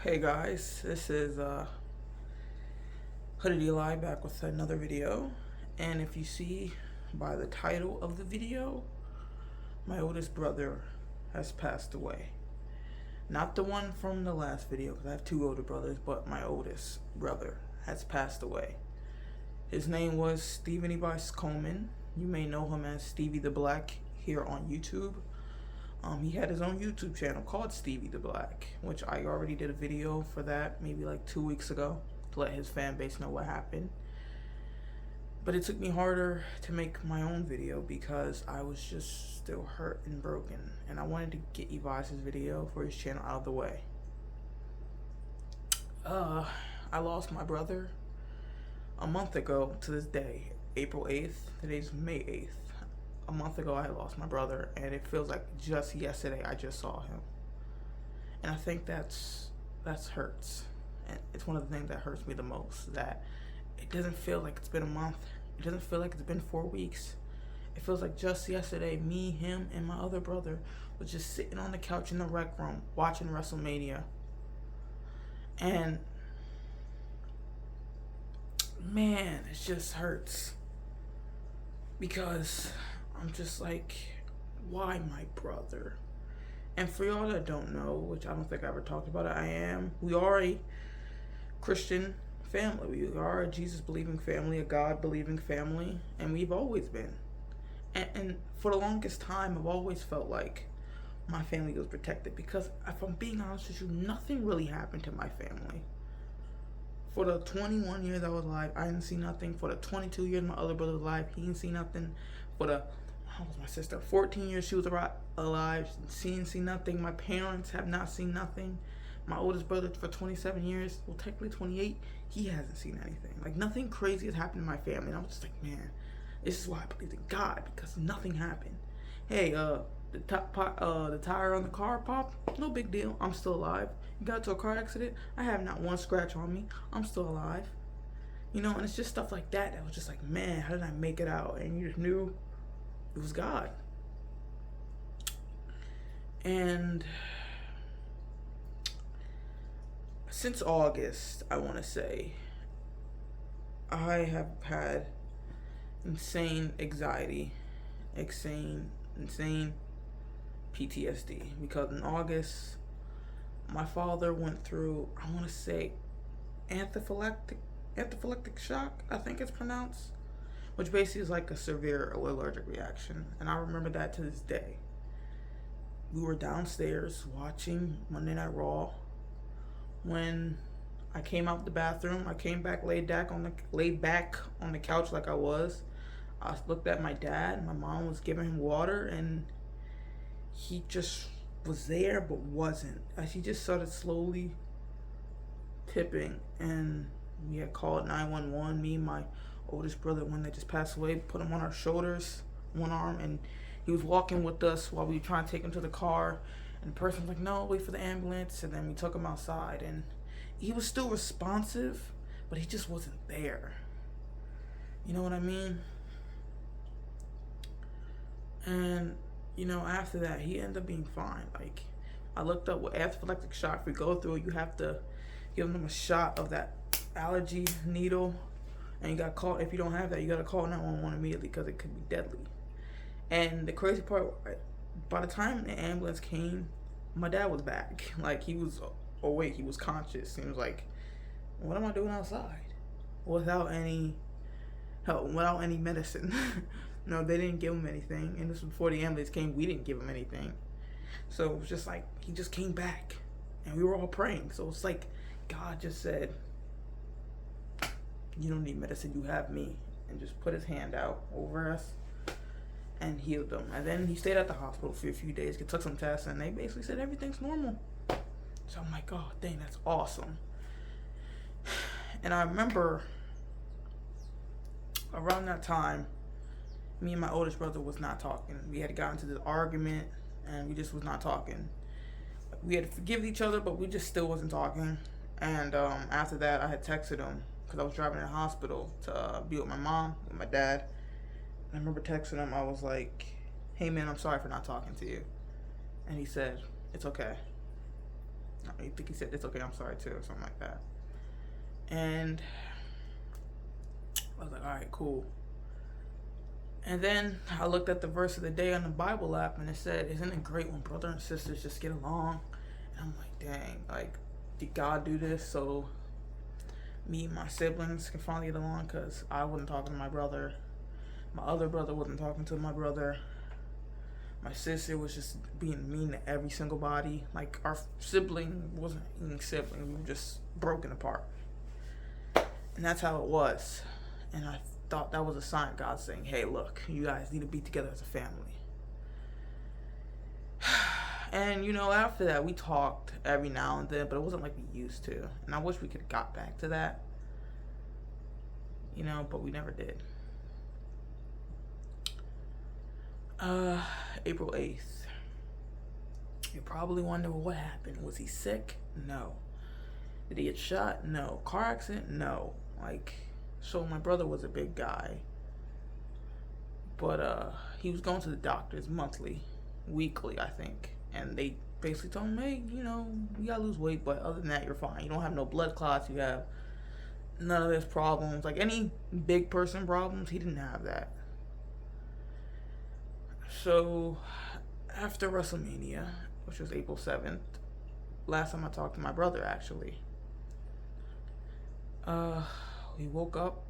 Hey guys, this is Hooded Eli back with another video. And if you see by the title of the video, my oldest brother has passed away. Not the one from the last video, because I have two older brothers, but my oldest brother has passed away. His name was Stephen Ebis Coleman. You may know him as Stevie the Black here on YouTube. He had his own YouTube channel called Stevie the Black, which I already did a video for that maybe like 2 weeks ago to let his fan base know what happened. But it took me harder to make my own video because I was just still hurt and broken, and I wanted to get Ebis' video for his channel out of the way. I lost my brother a month ago to this day, April 8th. Today's May 8th. A month ago I lost my brother, and it feels like just yesterday I just saw him. And I think that's hurts. And it's one of the things that hurts me the most, that it doesn't feel like it's been a month. It doesn't feel like it's been 4 weeks. It feels like just yesterday, me, him, and my other brother was just sitting on the couch in the rec room watching WrestleMania. And man, it just hurts. Because I'm just like, why my brother? And for y'all that don't know, which I don't think I ever talked about it, we are a Christian family. We are a Jesus-believing family, a God-believing family, and we've always been. And for the longest time, I've always felt like my family was protected, because if I'm being honest with you, nothing really happened to my family. For the 21 years I was alive, I didn't see nothing. For the 22 years my other brother was alive, he didn't see nothing. For the, how was my sister? 14 years she was alive, she didn't see nothing. My parents have not seen nothing. My oldest brother for 27 years, well technically 28, he hasn't seen anything. Like nothing crazy has happened in my family. And I'm just like, man, this is why I believe in God, because nothing happened. Hey, the tire on the car popped, no big deal. I'm still alive. You got into a car accident, I have not one scratch on me. I'm still alive. You know, and it's just stuff like that that was just like, man, how did I make it out? And you just knew it was God. And since August, I want to say, I have had insane anxiety, insane PTSD, because in August my father went through, I want to say, anaphylactic shock, I think it's pronounced, which basically is like a severe allergic reaction. And I remember that to this day. We were downstairs watching Monday Night Raw when I came out the bathroom. I came back, laid back on the couch like I was. I looked at my dad. My mom was giving him water, and he just was there but wasn't. He just started slowly tipping, and we had called 911. Me and my oldest brother, one that just passed away, put him on our shoulders, one arm, and he was walking with us while we were trying to take him to the car. And the person was like, no, wait for the ambulance. And then we took him outside, and he was still responsive, but he just wasn't there. You know what I mean? And you know, after that, he ended up being fine. Like, I looked up what anaphylactic shock, if we go through it, you have to give them a shot of that allergy needle, and you got call. If you don't have that, you got to call 911 immediately, because it could be deadly. And the crazy part, by the time the ambulance came, my dad was back. Like, he was awake, he was conscious. He was like, what am I doing outside without any help, without any medicine? No, they didn't give him anything, and this was before the ambulance came. We didn't give him anything, so it was just like he just came back, and we were all praying. So it's like God just said, "You don't need medicine. You have me," and just put His hand out over us and healed them. And then he stayed at the hospital for a few days, took some tests, and they basically said everything's normal. So I'm like, oh dang, that's awesome. And I remember around that time, me and my oldest brother was not talking. We had gotten into this argument, and we just was not talking. We had forgiven each other, but we just still wasn't talking. And after that, I had texted him, because I was driving to the hospital to be with my mom, with my dad. And I remember texting him. I was like, hey man, I'm sorry for not talking to you. And he said, it's okay. I think he said, it's okay, I'm sorry too, or something like that. And I was like, all right, cool. And then I looked at the verse of the day on the Bible app, and it said, isn't it great when brother and sisters just get along? And I'm like, dang, like, did God do this so me and my siblings can finally get along? Because I wasn't talking to my brother. My other brother wasn't talking to my brother. My sister was just being mean to every single body. Like, our sibling wasn't even sibling. We were just broken apart. And that's how it was. And I thought that was a sign of God saying, hey, look, you guys need to be together as a family. And, you know, after that, we talked every now and then, but it wasn't like we used to. And I wish we could have got back to that. You know, but we never did. April 8th. You probably wonder, well, what happened? Was he sick? No. Did he get shot? No. Car accident? No. Like, so my brother was a big guy. But he was going to the doctors monthly, weekly, I think. And they basically told him, hey, you know, you gotta lose weight, but other than that, you're fine. You don't have no blood clots. You have none of his problems. Like, any big person problems, he didn't have that. So, after WrestleMania, which was April 7th, last time I talked to my brother, actually, we woke up,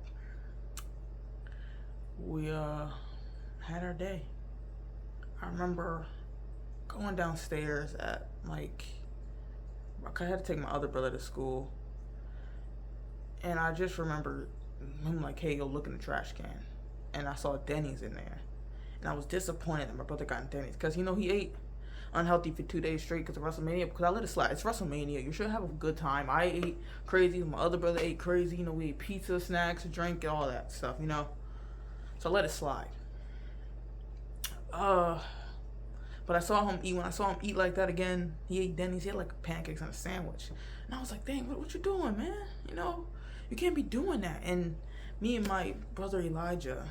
we had our day. I remember going downstairs at, like, I had to take my other brother to school, and I just remember him like, hey, go look in the trash can, and I saw Denny's in there, and I was disappointed that my brother got in Denny's, because, you know, he ate unhealthy for 2 days straight because of WrestleMania, because I let it slide. It's WrestleMania. You should have a good time. I ate crazy. My other brother ate crazy. You know, we ate pizza, snacks, drink, and all that stuff, you know. So I let it slide. But I saw him eat. When I saw him eat like that again, he ate Denny's. He had like pancakes and a sandwich. And I was like, dang, what you doing, man? You know, you can't be doing that. And me and my brother Elijah,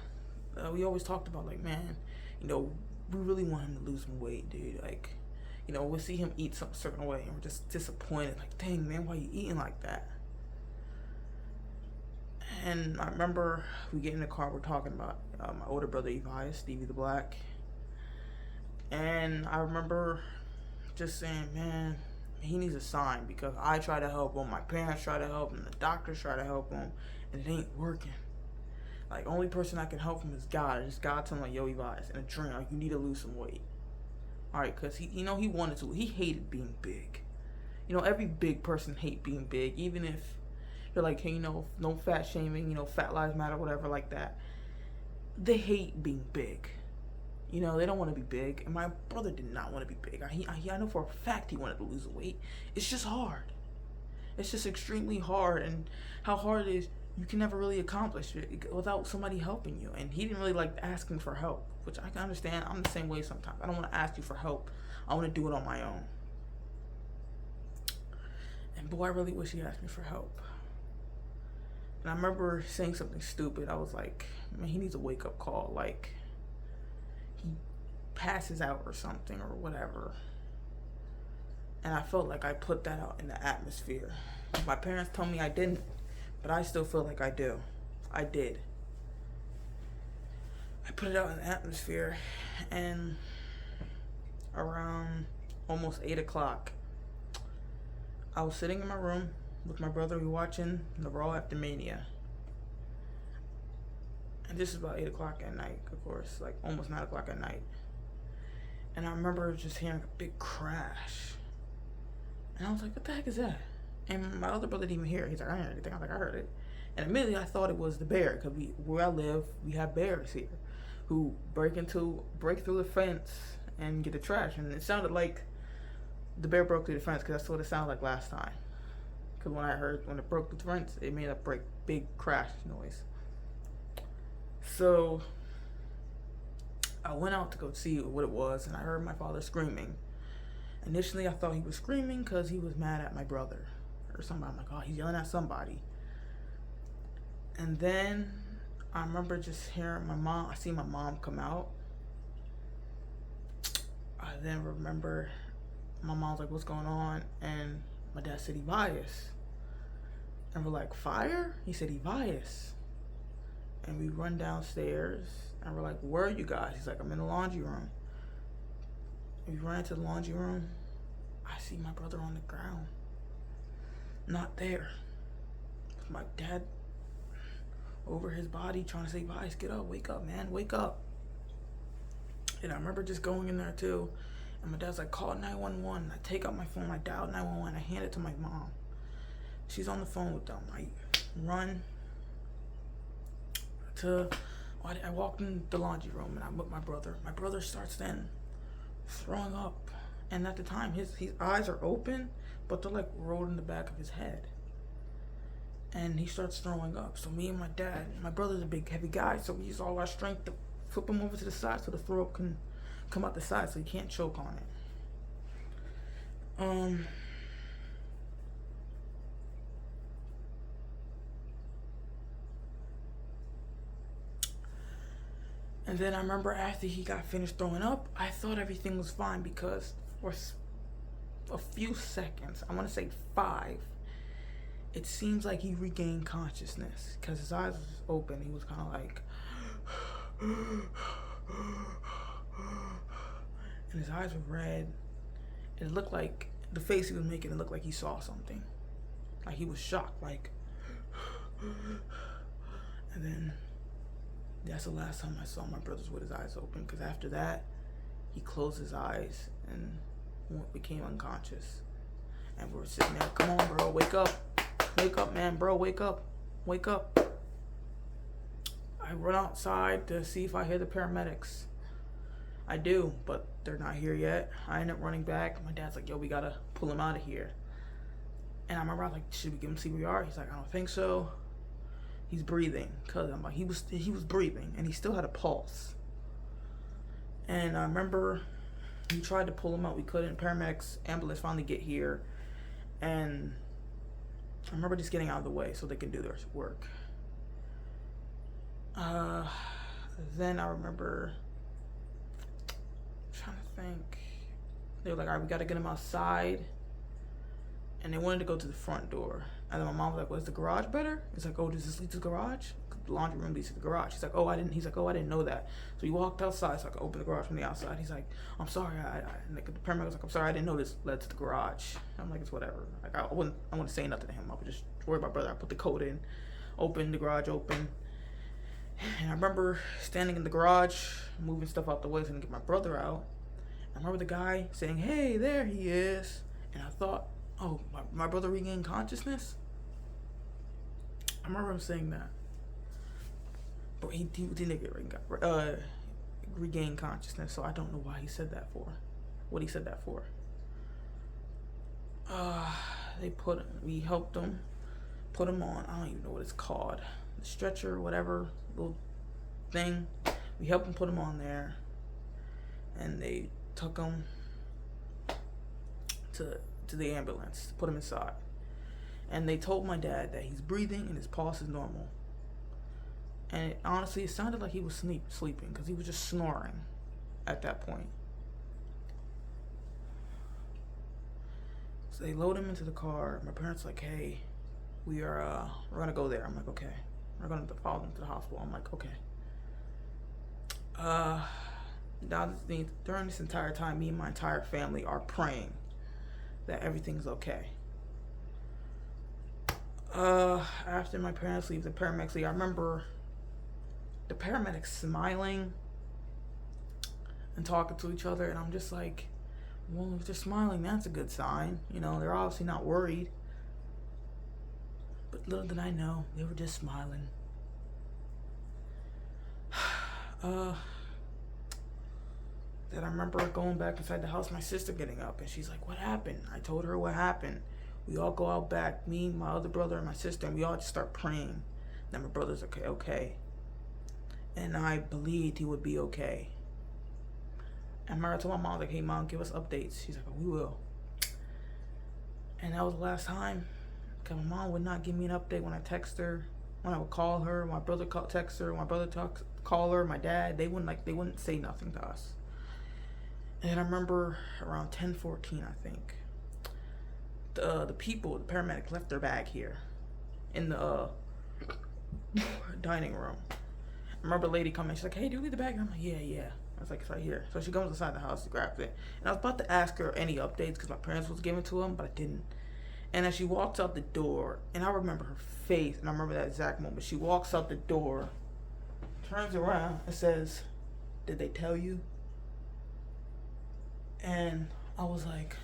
we always talked about, like, man, you know, we really want him to lose some weight, dude. Like, you know, we'll see him eat some certain way, and we're just disappointed. Like, dang, man, why you eating like that? And I remember we get in the car, we're talking about my older brother Elias, Stevie the Black. And I remember just saying, man, he needs a sign, because I try to help him, my parents try to help him, the doctors try to help him, and it ain't working. Like, only person I can help him is God. Just God telling him, like, yo, Elias, in a dream, like, you need to lose some weight. Alright, because he, you know, he wanted to. He hated being big. You know, every big person hate being big, even if you're like, hey, you know, no fat shaming, you know, fat lives matter, whatever, like that. They hate being big. You know, they don't want to be big. And my brother did not want to be big. I know for a fact he wanted to lose weight. It's just hard. It's just extremely hard. And how hard it is, you can never really accomplish it without somebody helping you. And he didn't really like asking for help, which I can understand. I'm the same way sometimes. I don't want to ask you for help. I want to do it on my own. And boy, I really wish he asked me for help. And I remember saying something stupid. I was like, man, he needs a wake-up call. Like, he passes out or something or whatever. And I felt like I put that out in the atmosphere. My parents told me I didn't, but I still feel like I do. I did. I put it out in the atmosphere, and around almost 8 o'clock, I was sitting in my room with my brother. We were watching the Raw after Mania. And this is about 8 o'clock at night, of course, like almost 9 o'clock at night. And I remember just hearing a big crash. And I was like, what the heck is that? And my other brother didn't even hear it. He's like, I didn't hear anything. I was like, I heard it. And immediately I thought it was the bear, because where I live, we have bears here who break through the fence and get the trash. And it sounded like the bear broke through the fence, because that's what it sounded like last time. Because when it broke through the fence, it made a big crash noise. So I went out to go see what it was, and I heard my father screaming. Initially, I thought he was screaming because he was mad at my brother or somebody. I'm like, oh, he's yelling at somebody. And then I remember just hearing my mom. I see my mom come out. I then remember my mom's like, what's going on? And my dad said, Elias. And we're like, fire? He said, Elias. And we run downstairs, and we're like, where are you guys? He's like, I'm in the laundry room. We ran into the laundry room. I see my brother on the ground. Not there. My dad over his body trying to say, Elias, get up, wake up, man, wake up. And I remember just going in there too. And my dad's like, call 911. I take out my phone, I dial 911, I hand it to my mom. She's on the phone with them. I run to, I walked in the laundry room and I'm with my brother. My brother starts then throwing up. And at the time, his eyes are open, but they're like rolled in the back of his head. And he starts throwing up. So me and my dad, my brother's a big, heavy guy, so we use all our strength to flip him over to the side so the throw up can come out the side so he can't choke on it. And then I remember after he got finished throwing up, I thought everything was fine because for a few seconds, I want to say 5, it seems like he regained consciousness because his eyes was open. He was kind of like, and his eyes were red. And it looked like the face he was making, it looked like he saw something. Like he was shocked, like, and then that's the last time I saw my brother with his eyes open, because after that, he closed his eyes and became unconscious. And we were sitting there, come on, bro, wake up. Wake up, man, bro, wake up. Wake up. I run outside to see if I hear the paramedics. I do, but they're not here yet. I end up running back. My dad's like, yo, we gotta pull him out of here. And I remember I was like, should we give him CPR? He's like, I don't think so. He's breathing. Cause I'm like, he was breathing and he still had a pulse. And I remember we tried to pull him out. We couldn't. Paramedics, ambulance finally get here. And I remember just getting out of the way so they can do their work. Then I remember trying to think. They were like, all right, we got to get him outside. And they wanted to go to the front door. And then my mom was like, was the garage better? He's like, oh, does this lead to the garage? The laundry room leads to the garage. He's like, oh, I didn't know that. So he walked outside so I could open the garage from the outside. He's like, I'm sorry. The paramedic was like, I'm sorry, I didn't know this led to the garage. I'm like, it's whatever. Like, I wouldn't say nothing to him. I would just worry about my brother. I put the code in, open the garage open. And I remember standing in the garage, moving stuff out the way so I can get my brother out. I remember the guy saying, hey, there he is. And I thought, oh, my brother regained consciousness? I remember him saying that. But he didn't regain consciousness, so I don't know why he said that for. What he said that for. We helped him, put him on, I don't even know what it's called. The stretcher, whatever, little thing. We helped him put him on there. And they took him to the ambulance to put him inside. And they told my dad that he's breathing and his pulse is normal. And it sounded like he was sleeping because he was just snoring at that point. So they load him into the car. My parents are like, hey, we're gonna go there. I'm like, okay. We're gonna follow them to the hospital. I'm like, okay. During this entire time, me and my entire family are praying that everything's okay. After my parents leave, the paramedics leave, I remember the paramedics smiling and talking to each other, and I'm just like, well, if they're smiling, that's a good sign. You know, they're obviously not worried. But little did I know, they were just smiling. Then I remember going back inside the house, my sister getting up, and she's like, what happened? I told her what happened. We all go out back, me, my other brother, and my sister, and we all just start praying that my brother's okay. And I believed he would be okay. And I told my mom, like, hey, Mom, give us updates. She's like, oh, we will. And that was the last time. Because my mom would not give me an update when I text her, when I would call her, my brother text her, my brother call her, my dad. They wouldn't say nothing to us. And I remember around 10:14, I think, the paramedics left their bag here in the dining room. I remember a lady coming, she's like, hey, do you leave the bag? And I'm like, yeah. I was like, it's right here. So she goes inside the house, grabs it. And I was about to ask her any updates because my parents was giving to them, but I didn't. And as she walks out the door, and I remember her face, and I remember that exact moment. She walks out the door, turns around, and says, did they tell you? And I was like,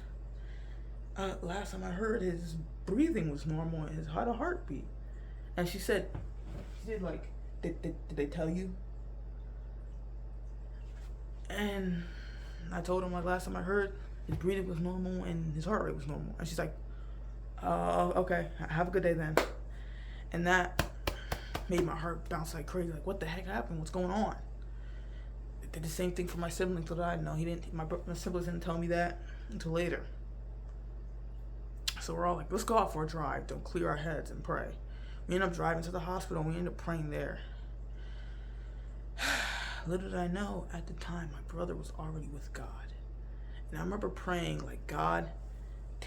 last time I heard, his breathing was normal and his heartbeat. And she did like, did they tell you? And I told him, like, last time I heard, his breathing was normal and his heart rate was normal. And she's like, okay, have a good day then. And that made my heart bounce like crazy. Like, what the heck happened? What's going on? I did the same thing for my siblings, so that I know. My siblings didn't tell me that until later. So we're all like, let's go out for a drive. Don't clear our heads and pray. We end up driving to the hospital. We end up praying there. Little did I know, at the time, my brother was already with God. And I remember praying, like, God,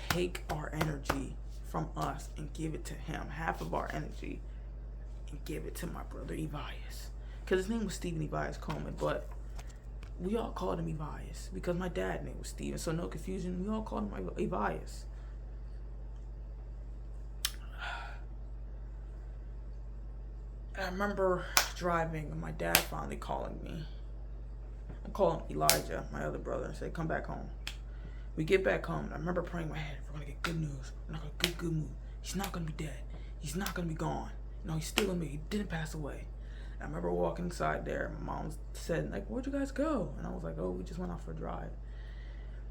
take our energy from us and give it to him. Half of our energy, and give it to my brother, Evias. Because his name was Stephen Evias Coleman, but we all called him Evias because my dad's name was Stephen. So no confusion, we all called him Evias. I remember driving and my dad finally calling me. I'm calling Elijah, my other brother, and say, come back home. We get back home, and I remember praying in my head, we're going to get good news. We're not going to get good news. He's not going to be dead. He's not going to be gone. No, he's still in me. He didn't pass away. And I remember walking inside there. My mom said, like, where'd you guys go? And I was like, oh, we just went out for a drive.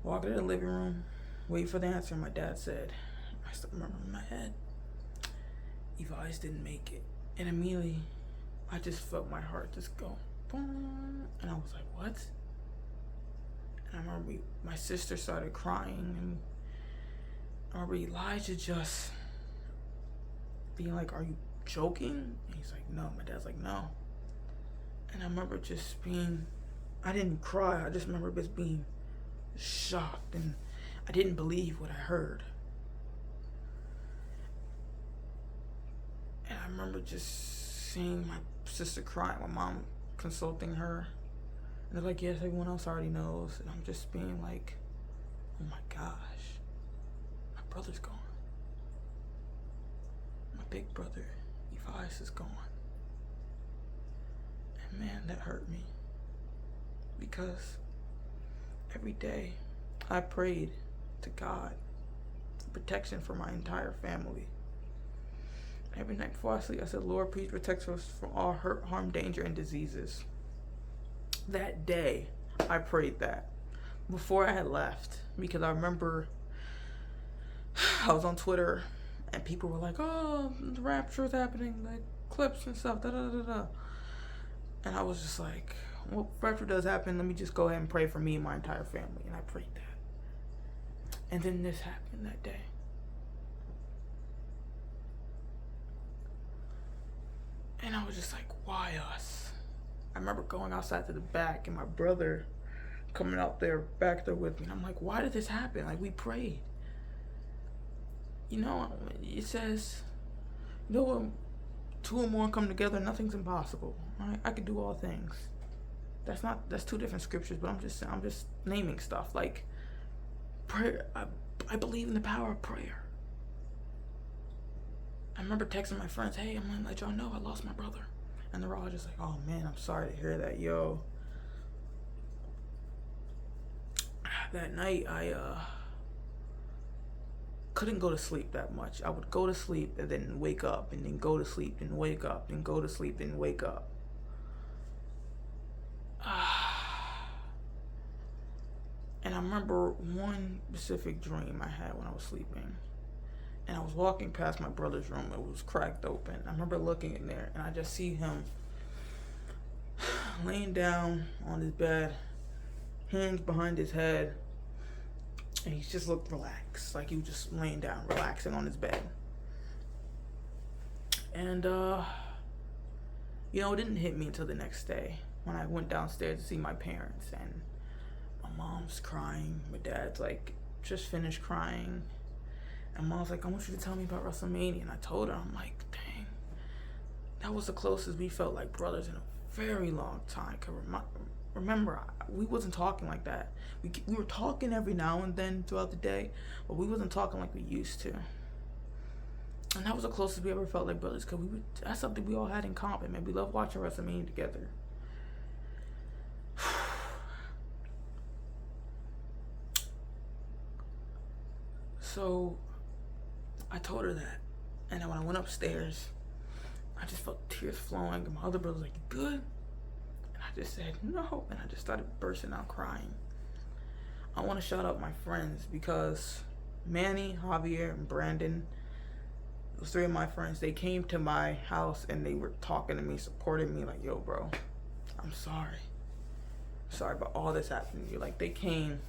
Walking in the living room, waiting for the answer. And my dad said, I still remember in my head, Evias didn't make it. And immediately, I just felt my heart just go, boom. And I was like, what? And I remember my sister started crying. And I remember Elijah just being like, are you joking? And he's like, no. My dad's like, no. And I remember just being, I didn't cry. I just remember just being shocked. And I didn't believe what I heard. And I remember just seeing my sister crying, my mom consulting her. And they're like, yes, everyone else already knows. And I'm just being like, oh my gosh, my brother's gone. My big brother, Evias, is gone. And man, that hurt me. Because every day I prayed to God for protection for my entire family. Every night before I sleep, I said, Lord, please protect us from all hurt, harm, danger, and diseases. That day, I prayed that before I had left, because I remember I was on Twitter and people were like, oh, the rapture is happening, like clips and stuff, da-da-da-da. And I was just like, well, rapture does happen, let me just go ahead and pray for me and my entire family. And I prayed that. And then this happened that day. And I was just like, why us? I remember going outside to the back and my brother coming out there back there with me. And I'm like, why did this happen? Like, we prayed. You know, it says, you know, when two or more come together, nothing's impossible. Right? I could do all things. That's two different scriptures, but I'm just naming stuff. Like, prayer, I believe in the power of prayer. I remember texting my friends, hey, I'm gonna let y'all know I lost my brother. And they're all just like, oh man, I'm sorry to hear that, yo. That night, I couldn't go to sleep that much. I would go to sleep and then wake up, and then go to sleep, and wake up, and go to sleep, and wake up. And I remember one specific dream I had when I was sleeping. And I was walking past my brother's room. It was cracked open. I remember looking in there, and I just see him laying down on his bed, hands behind his head, and he just looked relaxed, like he was just laying down, relaxing on his bed. And, you know, it didn't hit me until the next day when I went downstairs to see my parents, and my mom's crying. My dad's like, just finished crying. And Mom was like, I want you to tell me about WrestleMania. And I told her, I'm like, dang, that was the closest we felt like brothers in a very long time. Cause remember, we wasn't talking like that. We were talking every now and then throughout the day, but we wasn't talking like we used to. And that was the closest we ever felt like brothers, because that's something we all had in common, man. We love watching WrestleMania together. So I told her that. And then when I went upstairs, I just felt tears flowing. And my other brother was like, you good? And I just said, no. And I just started bursting out crying. I want to shout out my friends, because Manny, Javier, and Brandon, those three of my friends, they came to my house and they were talking to me, supporting me, like, yo, bro, I'm sorry. Sorry about all this happening to you. Like, they came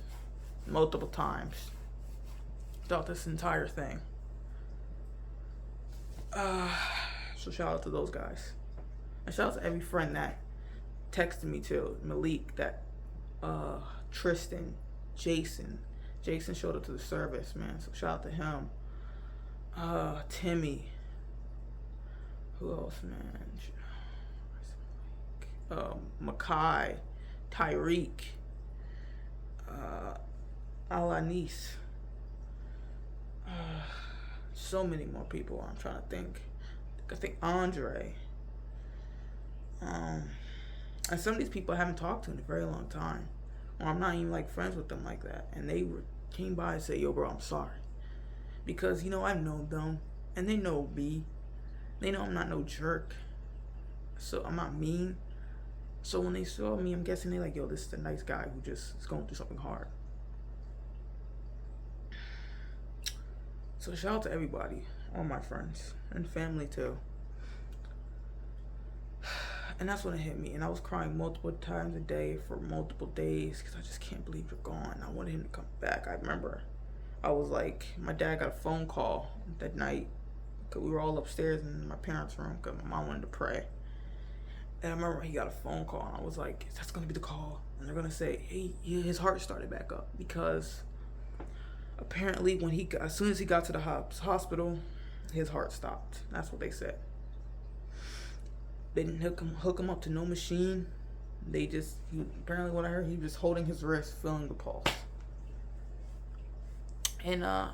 multiple times throughout this entire thing. So shout out to those guys. And shout out to every friend that texted me too. Malik, that Tristan, Jason. Jason showed up to the service, man. So shout out to him. Timmy. Who else, man? Makai, Tyreek, Alanis. So many more people. I'm trying to think. I think Andre. And some of these people I haven't talked to in a very long time. Or I'm not even like friends with them like that. And they came by and said, yo, bro, I'm sorry. Because, you know, I've known them. And they know me. They know I'm not no jerk. So I'm not mean. So when they saw me, I'm guessing they're like, yo, this is a nice guy who just is going through something hard. So shout out to everybody, all my friends, and family too. And that's when it hit me. And I was crying multiple times a day for multiple days, because I just can't believe you're gone. I wanted him to come back. I remember I was like, my dad got a phone call that night, because we were all upstairs in my parents' room, because my mom wanted to pray. And I remember he got a phone call, and I was like, that's going to be the call. And they're going to say, hey, his heart started back up, because apparently as soon as he got to the hospital, his heart stopped. That's what they said. They didn't hook him up to no machine. Apparently what I heard, he was holding his wrist, feeling the pulse. And I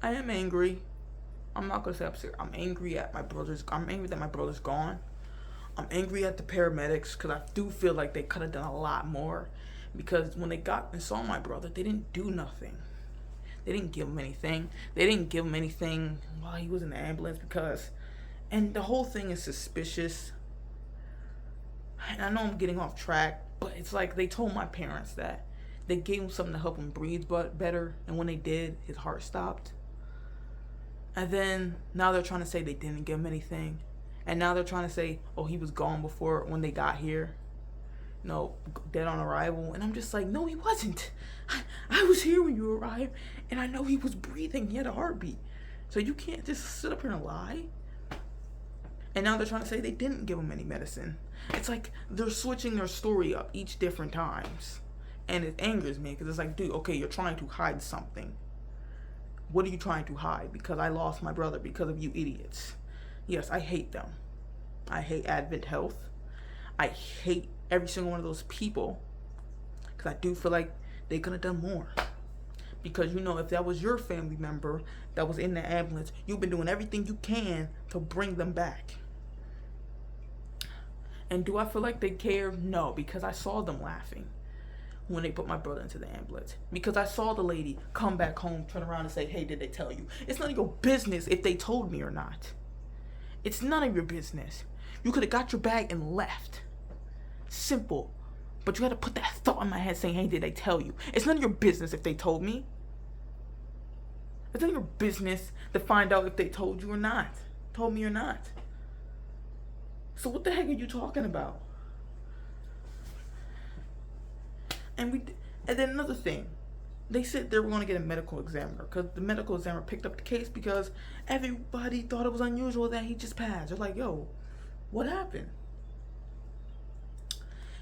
am angry. I'm not going to say upset. I'm angry that my brother's gone. I'm angry at the paramedics, because I do feel like they could have done a lot more. Because when they got and saw my brother, they didn't do nothing. They didn't give him anything. They didn't give him anything while he was in the ambulance, and the whole thing is suspicious. And I know I'm getting off track, but it's like they told my parents that they gave him something to help him breathe better, and when they did, his heart stopped. And then now they're trying to say they didn't give him anything. And now they're trying to say, oh, he was gone before when they got here. No, dead on arrival. And I'm just like, no, he wasn't. I was here when you arrived, and I know he was breathing. He had a heartbeat. So you can't just sit up here and lie. And now they're trying to say they didn't give him any medicine. It's like they're switching their story up each different times. And it angers me, because it's like, dude, okay, you're trying to hide something. What are you trying to hide? Because I lost my brother because of you idiots. Yes, I hate them. I hate Advent Health. I hate every single one of those people, because I do feel like they could have done more. Because, you know, if that was your family member that was in the ambulance, you've been doing everything you can to bring them back. And do I feel like they care? No, because I saw them laughing when they put my brother into the ambulance. Because I saw the lady come back home, turn around and say, hey, did they tell you? It's none of your business if they told me or not. It's none of your business. You could have got your bag and left. Simple. But you had to put that thought in my head saying, hey, did they tell you? It's none of your business if they told me. It's none of your business to find out if they told you or not. Told me or not. So what the heck are you talking about? And then another thing. They said they were going to get a medical examiner, because the medical examiner picked up the case because everybody thought it was unusual that he just passed. They're like, yo, what happened?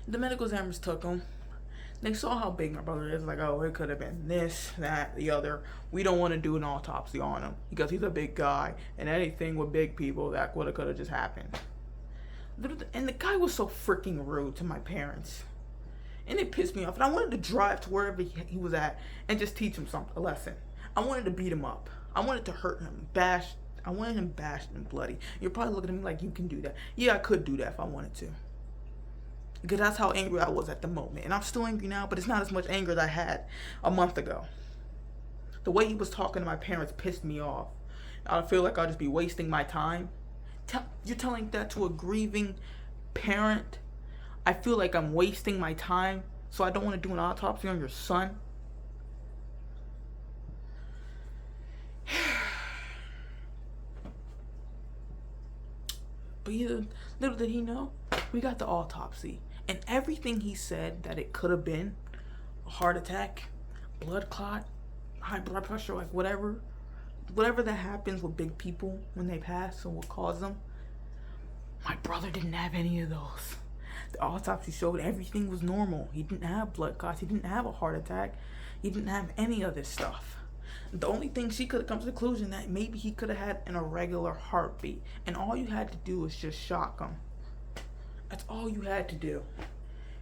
The medical examiners took him. They saw how big my brother is. Like, oh, it could have been this, that, the other. We don't want to do an autopsy on him because he's a big guy, and anything with big people that could have just happened. And the guy was so freaking rude to my parents, and it pissed me off. And I wanted to drive to wherever he was at and just teach him a lesson. I wanted to beat him up. I wanted to hurt him, I wanted him bashed and bloody. You're probably looking at me like, you can do that. Yeah, I could do that if I wanted to. Because that's how angry I was at the moment. And I'm still angry now, but it's not as much anger as I had a month ago. The way he was talking to my parents pissed me off. I feel like I'll just be wasting my time. You're telling that to a grieving parent? I feel like I'm wasting my time, so I don't want to do an autopsy on your son? But little did he know, we got the autopsy. And everything he said that it could have been a heart attack, blood clot, high blood pressure, like whatever that happens with big people when they pass and what caused them, my brother didn't have any of those. The autopsy showed everything was normal. He didn't have blood clots. He didn't have a heart attack. He didn't have any of this stuff. The only thing she could have come to the conclusion that maybe he could have had an irregular heartbeat. And all you had to do was just shock him. That's all you had to do.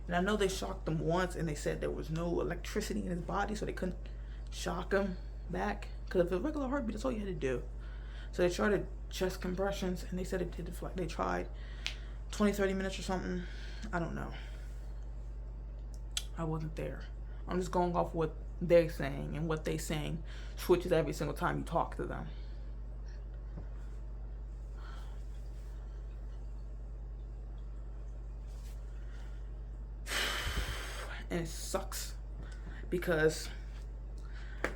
And I know they shocked him once and they said there was no electricity in his body, so they couldn't shock him back. Because if it was a regular heartbeat, that's all you had to do. So they tried chest compressions and they said it did deflect. They tried 20-30 minutes or something. I don't know. I wasn't there. I'm just going off what they're saying, and what they're saying switches every single time you talk to them. And it sucks because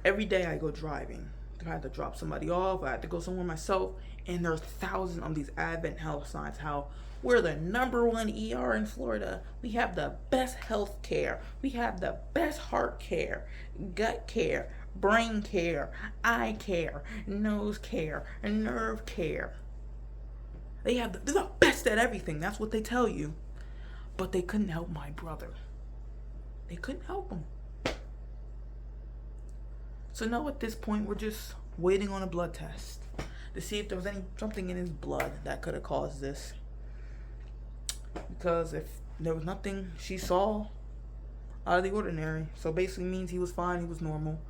every day I go driving. I had to drop somebody off, I had to go somewhere myself, and there's thousands of these Advent health signs, how we're the #1 ER in Florida. We have the best health care. We have the best heart care, gut care, brain care, eye care, nose care, and nerve care. They're the best at everything. That's what they tell you. But they couldn't help my brother. They couldn't help him. So now at this point, we're just waiting on a blood test to see if there was something in his blood that could have caused this. Because if there was nothing she saw out of the ordinary, so basically means he was fine, he was normal.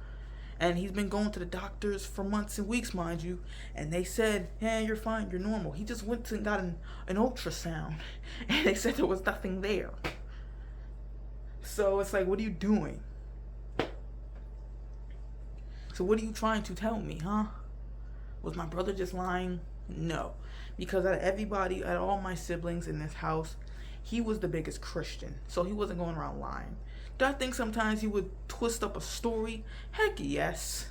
And he's been going to the doctors for months and weeks, mind you, and they said, yeah, you're fine, you're normal. He just went and got an ultrasound, and they said there was nothing there. So it's like, what are you doing? So what are you trying to tell me, huh? Was my brother just lying? No. Because out of everybody, out of all my siblings in this house, he was the biggest Christian. So he wasn't going around lying. Do I think sometimes he would twist up a story? Heck yes.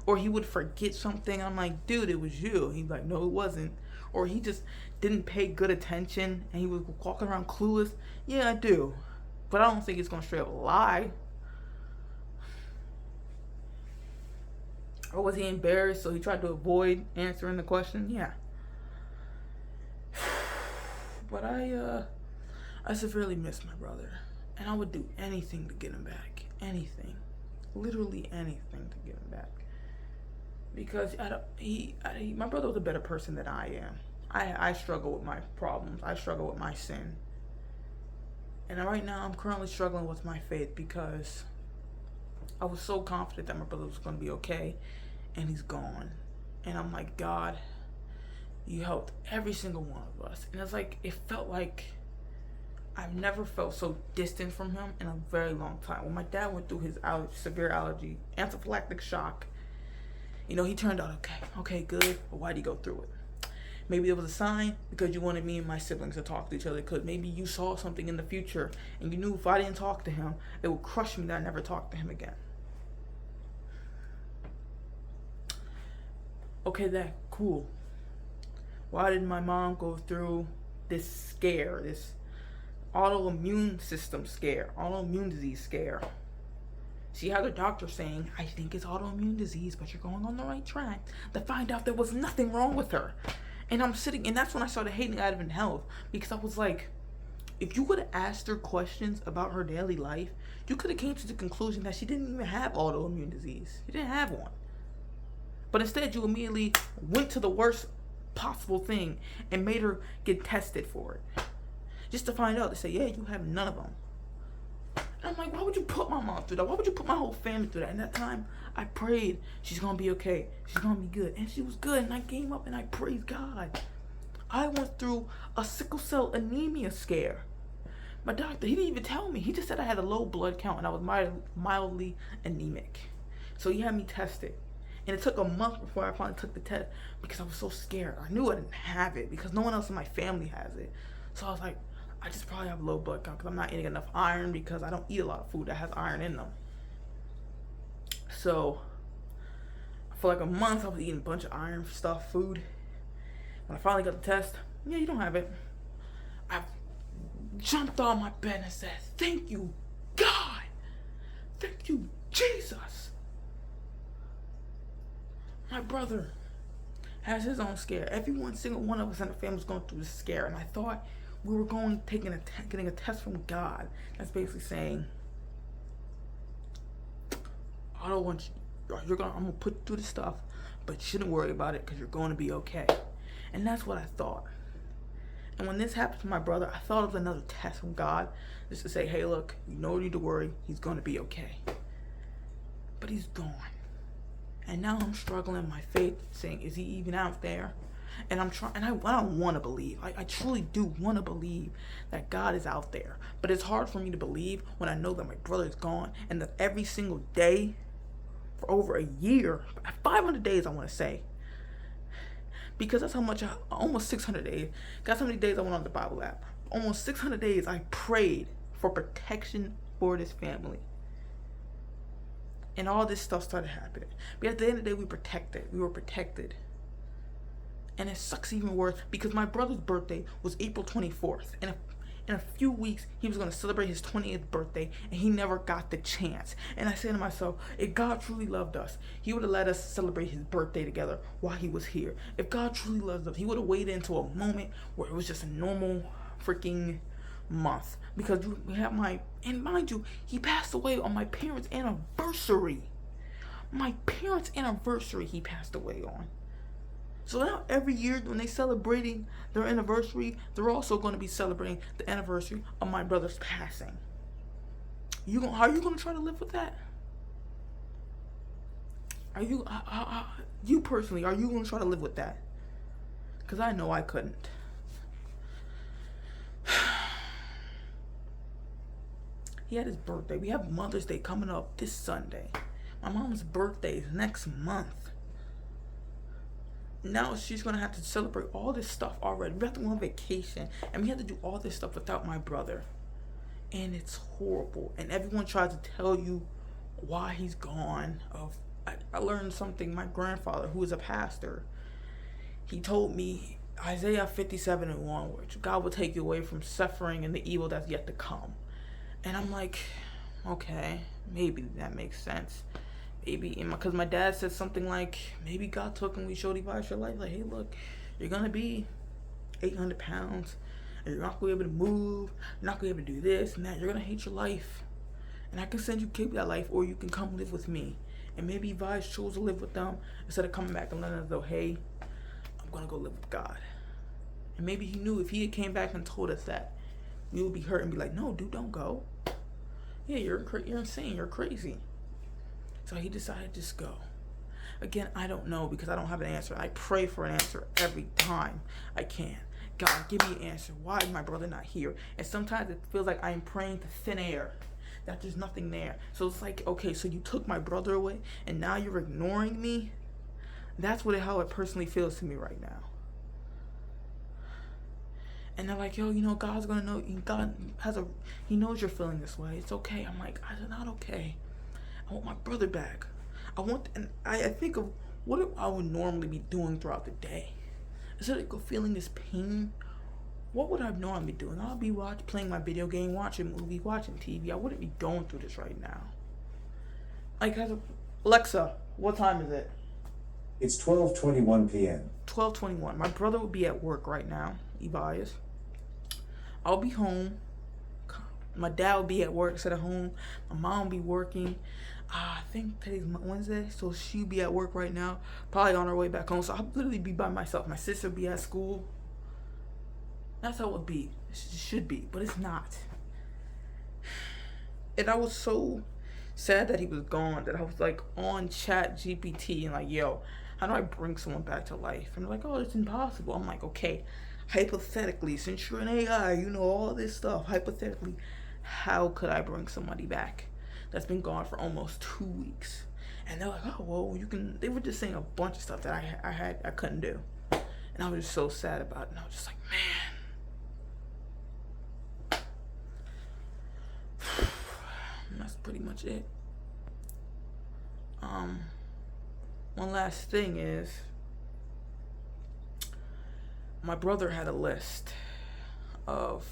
Or he would forget something. I'm like, dude, it was you. He'd be like, no, it wasn't. Or he just didn't pay good attention and he was walking around clueless. Yeah, I do. But I don't think he's going to straight up lie. Or was he embarrassed, so he tried to avoid answering the question? Yeah. But I severely miss my brother. And I would do anything to get him back. Anything. Literally anything to get him back. Because my brother was a better person than I am. I struggle with my problems. I struggle with my sin. And right now, I'm currently struggling with my faith because I was so confident that my brother was going to be okay. And he's gone. And I'm like, God, you helped every single one of us. And it's like, it felt like I've never felt so distant from him in a very long time. When my dad went through his severe allergy, anaphylactic shock, you know, he turned out okay, good. But why'd he go through it? Maybe it was a sign because you wanted me and my siblings to talk to each other. Because maybe you saw something in the future and you knew if I didn't talk to him, it would crush me that I never talked to him again. Okay, that cool. Why did my mom go through this scare, this autoimmune system scare, autoimmune disease scare? She had her doctor saying, I think it's autoimmune disease, but you're going on the right track, to find out there was nothing wrong with her. And I'm sitting, and that's when I started hating Advent Health, because I was like, If you would have asked her questions about her daily life, you could have came to the conclusion that she didn't even have autoimmune disease. She didn't have one. But instead, you immediately went to the worst possible thing and made her get tested for it. Just to find out, they say, yeah, you have none of them. And I'm like, why would you put my mom through that? Why would you put my whole family through that? And that time, I prayed, she's going to be okay. She's going to be good. And she was good. And I came up and I praised God. I went through a sickle cell anemia scare. My doctor, he didn't even tell me. He just said I had a low blood count and I was mildly anemic. So he had me tested. And it took a month before I finally took the test because I was so scared. I knew I didn't have it because no one else in my family has it. So I was like, I just probably have low blood count because I'm not eating enough iron because I don't eat a lot of food that has iron in them. So for like a month, I was eating a bunch of iron stuff, food. When I finally got the test, yeah, you don't have it. I jumped on my bed and said, thank you, God. Thank you, Jesus. My brother has his own scare. Every single one of us in the family is going through this scare. And I thought we were getting a test from God. That's basically saying, I don't want you, I'm going to put you through this stuff, but you shouldn't worry about it because you're going to be okay. And that's what I thought. And when this happened to my brother, I thought it was another test from God, just to say, hey, look, you don't need to worry. He's going to be okay. But he's gone. And now I'm struggling in my faith, saying, is he even out there? And I'm trying, and I don't want to believe. I truly do want to believe that God is out there. But it's hard for me to believe when I know that my brother is gone and that every single day for over a year, 500 days I want to say, because that's how much, almost 600 days. Guess how many days I went on the Bible app? Almost 600 days I prayed for protection for this family. And all this stuff started happening. But at the end of the day, we were protected. And it sucks even worse because my brother's birthday was April 24th. And in a few weeks, he was going to celebrate his 20th birthday, and he never got the chance. And I said to myself, if God truly loved us, he would have let us celebrate his birthday together while he was here. If God truly loved us, he would have waited until a moment where it was just a normal freaking month. Because we have and mind you, he passed away on my parents' anniversary. My parents' anniversary he passed away on. So now every year when they celebrating their anniversary, they're also going to be celebrating the anniversary of my brother's passing. How are you going to try to live with that? Are you personally, are you going to try to live with that? Because I know I couldn't. He had his birthday. We have Mother's Day coming up this Sunday. My mom's birthday is next month. Now she's going to have to celebrate all this stuff already. We have to go on vacation. And we have to do all this stuff without my brother. And it's horrible. And everyone tries to tell you why he's gone. I learned something. My grandfather, who is a pastor, he told me Isaiah 57:1, which God will take you away from suffering and the evil that's yet to come. And I'm like, okay, maybe that makes sense. Maybe, because my dad said something like, maybe God took him, we showed him your life. Like, hey, look, you're going to be 800 pounds. And you're not going to be able to move. You're not going to be able to do this and that. You're going to hate your life. And I can send you keep that life, or you can come live with me. And maybe Vice chose to live with them instead of coming back and letting us know, hey, I'm going to go live with God. And maybe he knew if he had came back and told us that, we would be hurt and be like, no, dude, don't go. Yeah, you're insane. You're crazy. So he decided to just go. Again, I don't know because I don't have an answer. I pray for an answer every time I can. God, give me an answer. Why is my brother not here? And sometimes it feels like I'm praying to thin air, that there's nothing there. So it's like, okay, so you took my brother away and now you're ignoring me? That's how it personally feels to me right now. And they're like, yo, God's going to know. He knows you're feeling this way. It's okay. I'm like, I'm not okay. I want my brother back. And I think of what I would normally be doing throughout the day. Instead of feeling this pain, what would I normally be doing? I'll be playing my video game, watching movies, watching TV. I wouldn't be going through this right now. Like, Alexa, what time is it? It's 12:21 p.m. 12:21. My brother would be at work right now, Elias. I'll be home My dad would be at work, sit at home. My mom would be working. I think today's Wednesday, so she'd be at work right now, probably on her way back home. So I'll literally be by myself. My sister would be at school. That's how it would be. It should be, but it's not. And I was so sad that he was gone that I was like on Chat GPT and like, yo, how do I bring someone back to life? And they're like, oh, it's impossible. I'm like, okay, hypothetically, since you're an AI, you know all this stuff. Hypothetically, how could I bring somebody back that's been gone for almost 2 weeks? And they're like, oh, well, you can. They were just saying a bunch of stuff that I couldn't do, and I was just so sad about it. And I was just like, man, and that's pretty much it. One last thing is, my brother had a list of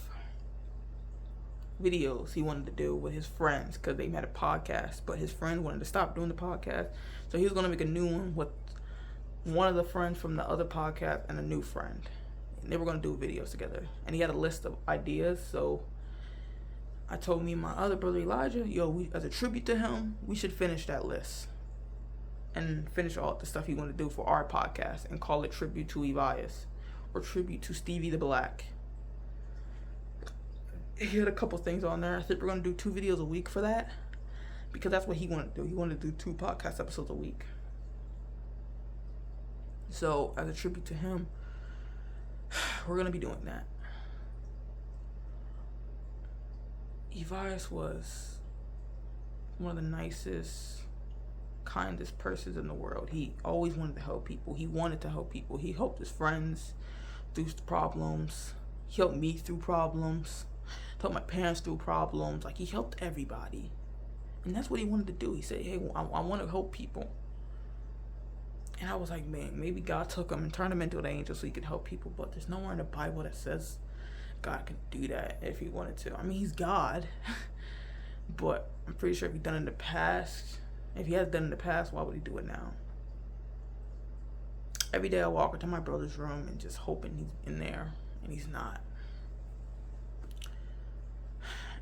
videos he wanted to do with his friends because they made a podcast, but his friend wanted to stop doing the podcast, so he was going to make a new one with one of the friends from the other podcast and a new friend, and they were going to do videos together, and he had a list of ideas. So I told me and my other brother Elijah, yo, we, as a tribute to him, we should finish that list and finish all the stuff he wanted to do for our podcast and call it Tribute to Elias or Tribute to Stevie the Black. He had a couple things on there. I think we're going to do 2 videos a week for that because that's what he wanted to do. He wanted to do 2 podcast episodes a week. So as a tribute to him, we're going to be doing that. Elias was one of the nicest, kindest persons in the world. He always wanted to help people. He wanted to help people. He helped his friends through problems. He helped me through problems. Helped my parents through problems. Like, he helped everybody. And that's what he wanted to do. He said, hey, I want to help people. And I was like, man, maybe God took him and turned him into an angel so he could help people. But there's nowhere in the Bible that says God can do that if he wanted to. I mean, he's God. But I'm pretty sure if he'd done it in the past, if he has done it in the past, why would he do it now? Every day I walk into my brother's room and just hoping he's in there, and he's not.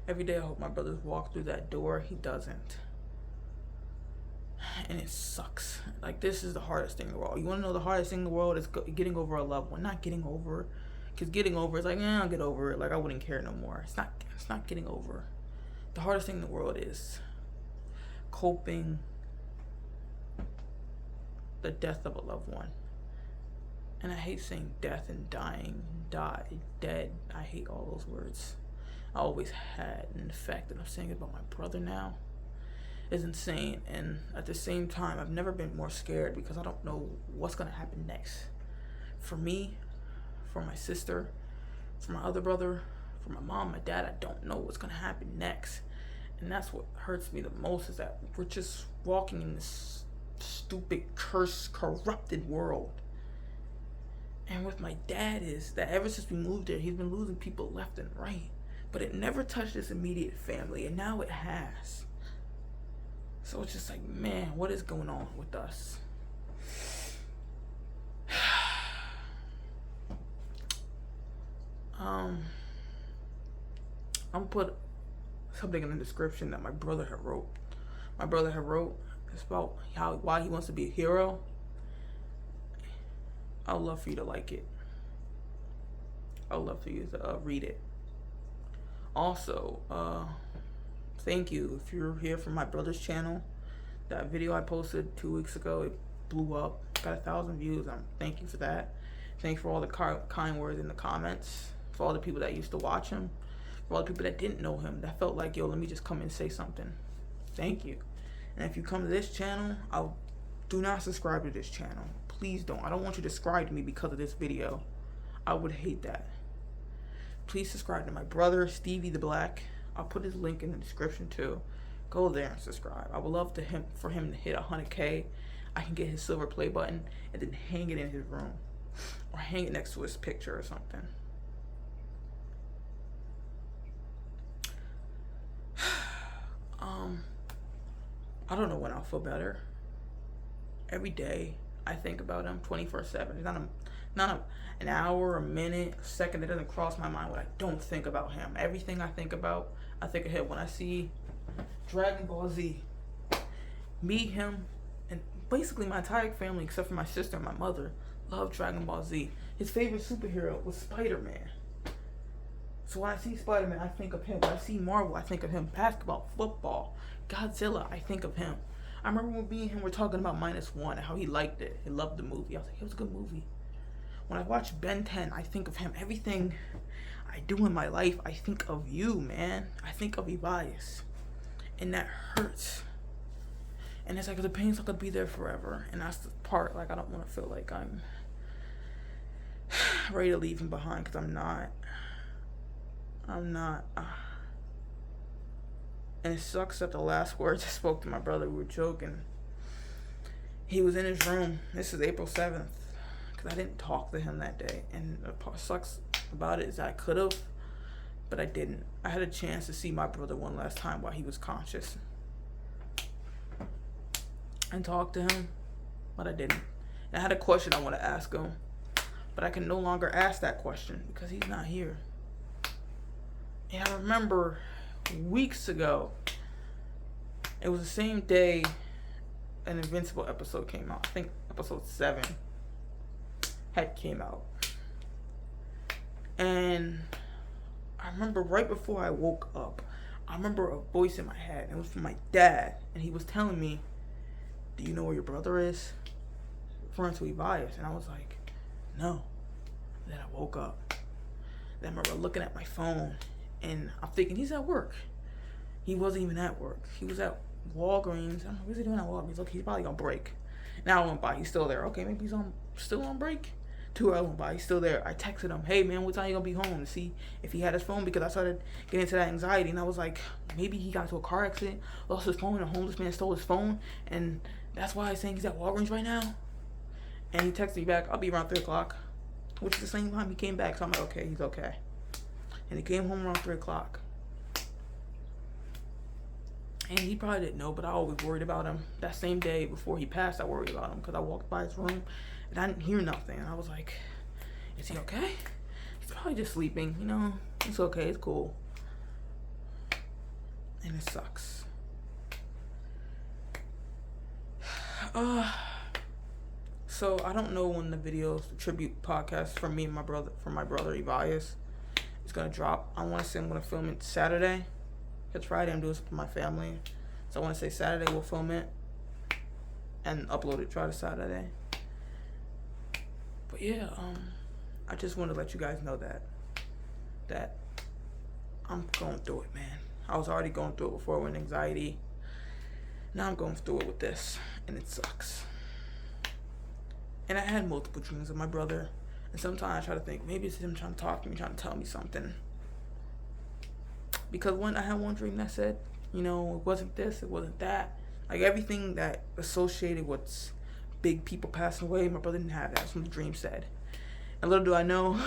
Every day I hope my brother's walk through that door. He doesn't. And it sucks. Like, this is the hardest thing in the world. You want to know the hardest thing in the world is getting over a loved one. Not getting over. Because getting over is like, I'll get over it. Like, I wouldn't care no more. It's not getting over. The hardest thing in the world is coping the death of a loved one. And I hate saying death and dying, dead. I hate all those words. I always had, and the fact that I'm saying it about my brother now is insane. And at the same time, I've never been more scared because I don't know what's gonna happen next. For me, for my sister, for my other brother, for my mom, my dad, I don't know what's gonna happen next. And that's what hurts me the most, is that we're just walking in this stupid, cursed, corrupted world. And with my dad is that ever since we moved there, he's been losing people left and right. But it never touched his immediate family, and now it has. So it's just like, man, what is going on with us? I'm gonna put something in the description that my brother had wrote. My brother had wrote, it's about why he wants to be a hero. I'd love for you to like it. I'd love for you to read it. Also, thank you if you're here from my brother's channel. That video I posted 2 weeks ago, it blew up, got 1,000 views. Thank you for that. Thanks for all the kind words in the comments, for all the people that used to watch him, for all the people that didn't know him, that felt like, yo, let me just come and say something. Thank you. And if you come to this channel, do not subscribe to this channel. Please don't. I don't want you to subscribe to me because of this video. I would hate that. Please subscribe to my brother, Stevie the Black. I'll put his link in the description too. Go there and subscribe. I would love for him to hit 100K. I can get his silver play button and then hang it in his room. Or hang it next to his picture or something. I don't know when I'll feel better. Every day I think about him 24/7. It's not an hour, a minute, a second that doesn't cross my mind when I don't think about him. Everything I think about, I think of him. When I see Dragon Ball Z, me, him, and basically my entire family, except for my sister and my mother, love Dragon Ball Z. His favorite superhero was Spider-Man. So when I see Spider-Man, I think of him. When I see Marvel, I think of him. Basketball, football, Godzilla, I think of him. I remember when me and him were talking about -1 and how he liked it. He loved the movie. I was like, it was a good movie. When I watch Ben 10, I think of him. Everything I do in my life, I think of you, man. I think of Elias. And that hurts. And it's like the pain's not gonna be there forever. And that's the part, like, I don't want to feel like I'm ready to leave him behind, because I'm not. And it sucks that the last words I spoke to my brother, we were joking. He was in his room. This is April 7th. Because I didn't talk to him that day. And the part sucks about it is I could have, but I didn't. I had a chance to see my brother one last time while he was conscious. And talk to him, but I didn't. And I had a question I want to ask him, but I can no longer ask that question because he's not here. And I remember weeks ago, it was the same day an Invincible episode came out. I think episode 7 had came out. And I remember right before I woke up, I remember a voice in my head. And it was from my dad. And he was telling me, do you know where your brother is? Referring to Elias. And I was like, no. And then I woke up. Then I remember looking at my phone. And I'm thinking, he's at work. He wasn't even at work. He was at Walgreens. I don't know, what's he doing at Walgreens? Look, he's probably on break. Now I went by. He's still there. Okay, maybe he's still on break. 2 hours went by. He's still there. I texted him, hey, man, what time you going to be home? To see if he had his phone, because I started getting into that anxiety. And I was like, maybe he got into a car accident, lost his phone, and a homeless man stole his phone. And that's why he's saying he's at Walgreens right now. And he texted me back, I'll be around 3 o'clock, which is the same time he came back. So I'm like, okay, he's okay. And he came home around 3 o'clock. And he probably didn't know, but I always worried about him. That same day before he passed, I worried about him because I walked by his room and I didn't hear nothing. And I was like, is he okay? He's probably just sleeping, you know. It's okay, it's cool. And it sucks. So I don't know when the videos, the tribute podcast from me and my brother, Elias, is gonna drop. I want to say I'm gonna film it Saturday. It's Friday. I'm doing something for my family, so I want to say Saturday we'll film it and upload it. Try to Saturday. But yeah, I just want to let you guys know that I'm going through it, man. I was already going through it before with anxiety. Now I'm going through it with this, and it sucks. And I had multiple dreams of my brother. And sometimes I try to think, maybe it's him trying to talk to me, trying to tell me something. Because I had one dream that said, you know, it wasn't this, it wasn't that. Like everything that associated with big people passing away, my brother didn't have that. That's what the dream said. And little do I know,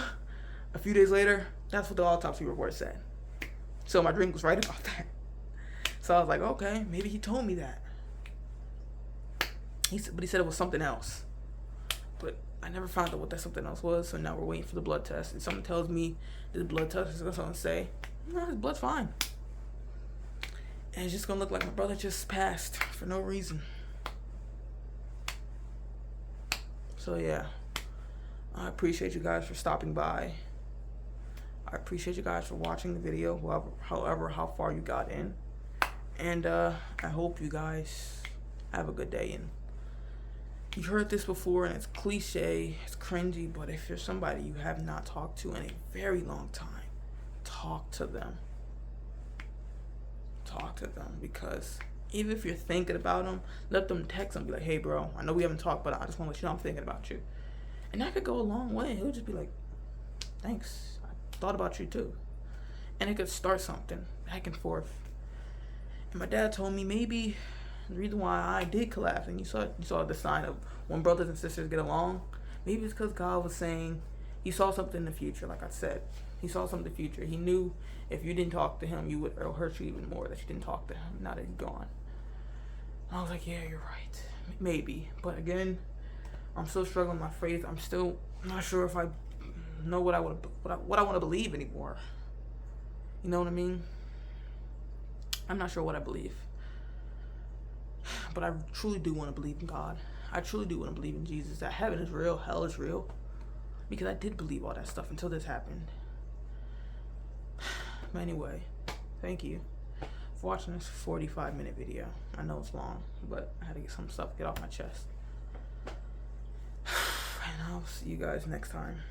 a few days later, that's what the autopsy report said. So my dream was right about that. So I was like, okay, maybe he told me that. But he said it was something else. But I never found out what that something else was, so now we're waiting for the blood test. And someone tells me that the blood test is going to say, no, his blood's fine. And it's just going to look like my brother just passed for no reason. So yeah, I appreciate you guys for stopping by. I appreciate you guys for watching the video, however how far you got in. And I hope you guys have a good day. And you've heard this before, and it's cliche, it's cringy, but if you're somebody you have not talked to in a very long time, talk to them. Talk to them, because even if you're thinking about them, let them text them, be like, hey bro, I know we haven't talked, but I just want to let you know I'm thinking about you. And that could go a long way. It would just be like, thanks, I thought about you too. And it could start something back and forth. And my dad told me maybe the reason why I did collapse, and you saw the sign of when brothers and sisters get along, maybe it's because God was saying he saw something in the future. Like I said, he saw something in the future. He knew if you didn't talk to him, it'll hurt you even more that you didn't talk to him now that he's gone. And I was like, yeah, you're right, maybe. But again, I'm still struggling with my faith. I'm still not sure if I know what I want to believe anymore. You know what I mean? I'm not sure what I believe. But I truly do want to believe in God. I truly do want to believe in Jesus. That heaven is real, hell is real. Because I did believe all that stuff until this happened. But anyway, thank you for watching this 45-minute video. I know it's long, but I had to get some stuff get off my chest. And I'll see you guys next time.